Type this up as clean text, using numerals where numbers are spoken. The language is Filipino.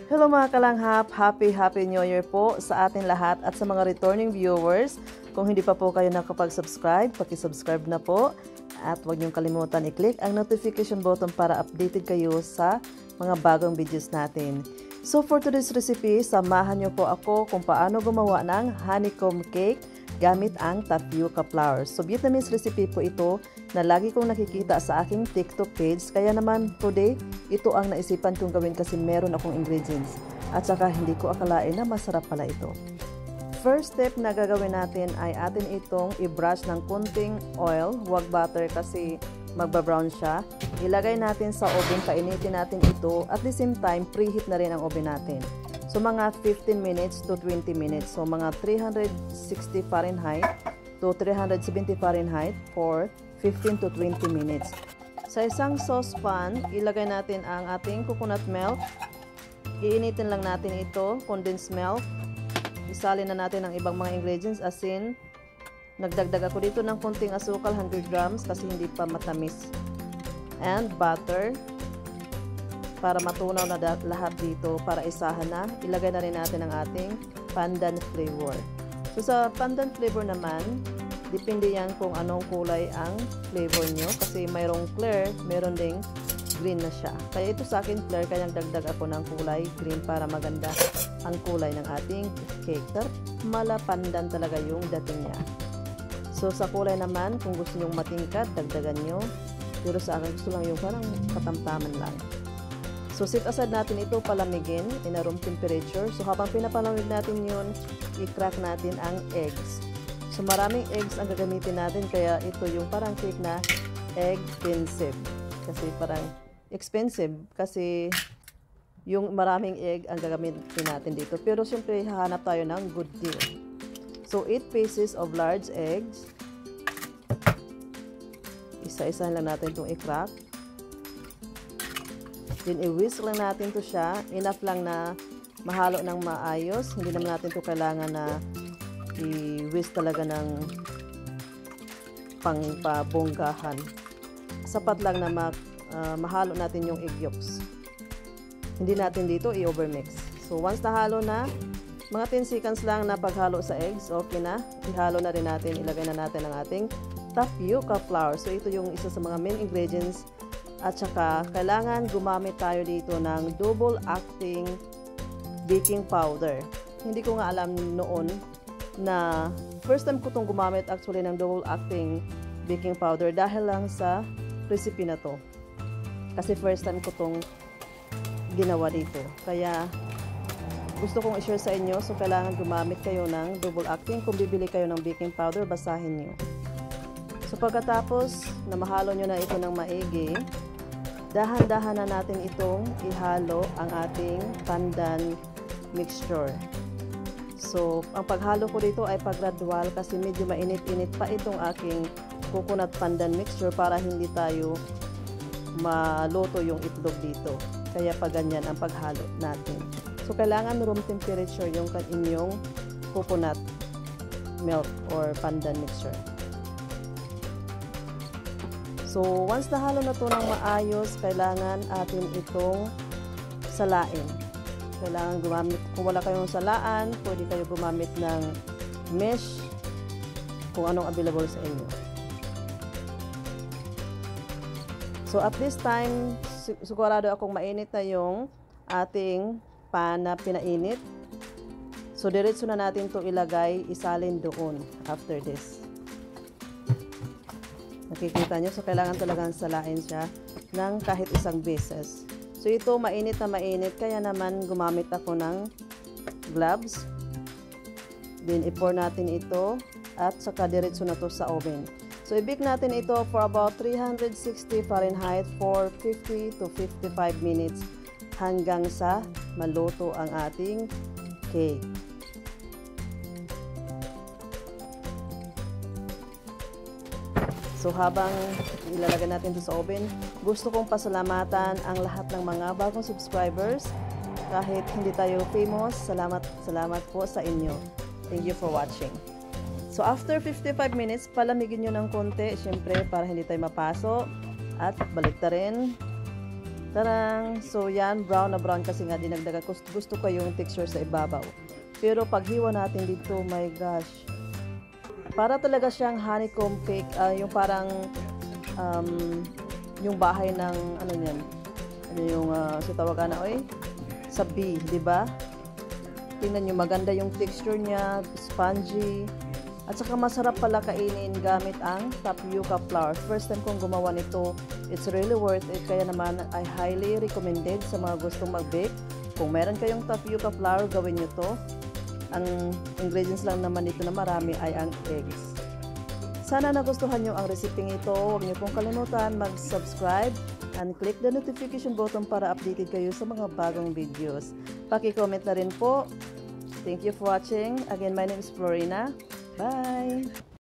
Hello mga kalanghap, Happy New Year po sa atin lahat at sa mga returning viewers. Kung hindi pa po kayo nakapag-subscribe, paki-subscribe na po. At huwag niyong kalimutan i-click ang notification button para updated kayo sa mga bagong videos natin. So for today's recipe, samahan niyo po ako kung paano gumawa ng honeycomb cake gamit ang tapioca flour. So Vietnamese recipe po ito na lagi kong nakikita sa aking TikTok page. Kaya naman today, ito ang naisipan kong gawin kasi meron akong ingredients. At saka hindi ko akalain na masarap pala ito. First step na gagawin natin ay atin itong i-brush ng kunting oil. Huwag butter kasi magba-brown siya. Ilagay natin sa oven, painitin natin ito. At the same time, preheat na rin ang oven natin. So mga 15 minutes to 20 minutes. So mga 360 Fahrenheit to 370 Fahrenheit for 15 to 20 minutes. Sa isang saucepan, ilagay natin ang ating coconut milk. Iinitin lang natin ito, condensed milk. Isalin na natin ang ibang mga ingredients, asin. Nagdagdag ako dito ng konting asukal, 100 grams kasi hindi pa matamis. And butter. Para matunaw na lahat dito, para isahan na. Ilagay na rin natin ang ating pandan flavor. So sa pandan flavor naman, depende yan kung anong kulay ang flavor nyo. Kasi mayroong clear, mayroon ding green na siya. Kaya ito sa akin clear, kaya dagdag ako ng kulay green para maganda ang kulay ng ating cake. Malapandan talaga yung dating niya. So sa kulay naman, kung gusto nyong matingkad, dagdagan nyo. Pero sa akin gusto lang yung parang katamtaman lang. So set aside natin ito palamigin in a room temperature. So habang pinapalamig natin yun, i-crack natin ang eggs. So maraming eggs ang gagamitin natin, kaya ito yung parang cake na egg-intensive. Kasi parang expensive kasi yung maraming egg ang gagamitin natin dito. Pero syempre hahanap tayo ng good deal. So 8 pieces of large eggs. Isa-isa lang natin itong i-crack. Then i-whisk lang natin to siya. Enough lang na mahalo ng maayos. Hindi naman natin to kailangan na i-whisk talaga ng pangpabonggahan. Sapat lang na mahalo natin yung egg yolks. Hindi natin dito i-overmix. So once nahalo na, mga 10 seconds lang na paghalo sa eggs, okay na. Ihalo na rin natin, ilagay na natin ang ating tapioca flour. So ito yung isa sa mga main ingredients. At saka kailangan gumamit tayo dito ng double acting baking powder. Hindi ko nga alam noon na first time ko itong gumamit actually ng double acting baking powder dahil lang sa recipe na to. Kasi first time ko itong ginawa dito. Kaya gusto kong i-share sa inyo. So kailangan gumamit kayo ng double acting. Kung bibili kayo ng baking powder, basahin nyo. So pagkatapos na mahalo nyo na ito ng maigi, dahan-dahan na natin itong ihalo ang ating pandan mixture. So ang paghalo ko dito ay pag-gradual kasi medyo mainit-init pa itong aking coconut pandan mixture para hindi tayo maluto yung itlog dito. Kaya pag ganyan ang paghalo natin. So kailangan room temperature yung inyong coconut milk or pandan mixture. So, once nahalo na ito ng maayos, kailangan atin itong salain. Kailangan gumamit, kung wala kayong salaan, pwede kayo gumamit ng mesh, kung anong available sa inyo. So, at this time, sigurado akong mainit na yung ating pan na pinainit. So, diretso na natin ito ilagay, isalin doon after this. Nakikita nyo, so kailangan talagang salain siya ng kahit isang beses. So ito mainit na mainit, kaya naman gumamit ako ng gloves. Then i-pour natin ito at saka diretso na to sa oven. So i-bake natin ito for about 360 Fahrenheit for 50 to 55 minutes hanggang sa maluto ang ating cake. So habang ilalagay natin ito sa oven, gusto kong pasalamatan ang lahat ng mga bagong subscribers. Kahit hindi tayo famous, salamat po sa inyo. Thank you for watching. So after 55 minutes, palamigin nyo ng konti, syempre para hindi tayo mapaso. At balik ta rin. Tarang! So yan, brown na brown kasi nga dinagdagan. Gusto ko yung texture sa ibabaw. Pero paghiwa natin dito, my gosh. Para talaga siyang honeycomb cake. Yung parang, yung bahay ng, ano yan? Ano yung, sa tawagan na, sa bee, di ba? Tingnan nyo, maganda yung texture niya, spongy. At saka masarap pala kainin gamit ang tapioca flour. First time kong gumawa nito, it's really worth it. Kaya naman, I highly recommended sa mga gustong mag-bake. Kung meron kayong tapioca flour, gawin nyo to. Ang ingredients lang naman dito na marami ay ang eggs. Sana nagustuhan nyo ang reseping ito. Huwag nyo pong kalimutan mag-subscribe and click the notification button para updated kayo sa mga bagong videos. Paki-comment na rin po. Thank you for watching. Again, my name is Florina. Bye!